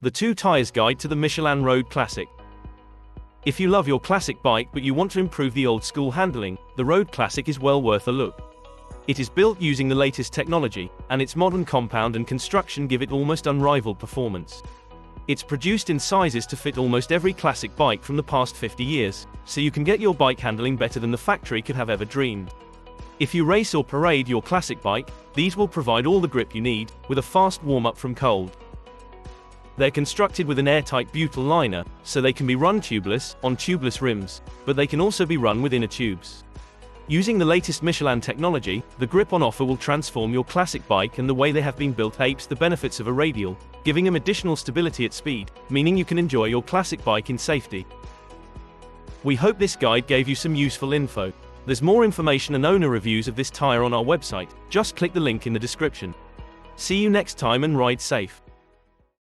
The 2 Tyres Guide to the Michelin Road Classic. If you love your classic bike but you want to improve the old school handling, the Road Classic is well worth a look. It is built using the latest technology, and its modern compound and construction give it almost unrivaled performance. It's produced in sizes to fit almost every classic bike from the past 50 years, so you can get your bike handling better than the factory could have ever dreamed. If you race or parade your classic bike, these will provide all the grip you need, with a fast warm-up from cold. They're constructed with an airtight butyl liner, so they can be run tubeless, on tubeless rims, but they can also be run with inner tubes. Using the latest Michelin technology, the grip on offer will transform your classic bike, and the way they have been built apes the benefits of a radial, giving them additional stability at speed, meaning you can enjoy your classic bike in safety. We hope this guide gave you some useful info. There's more information and owner reviews of this tire on our website, just click the link in the description. See you next time and ride safe.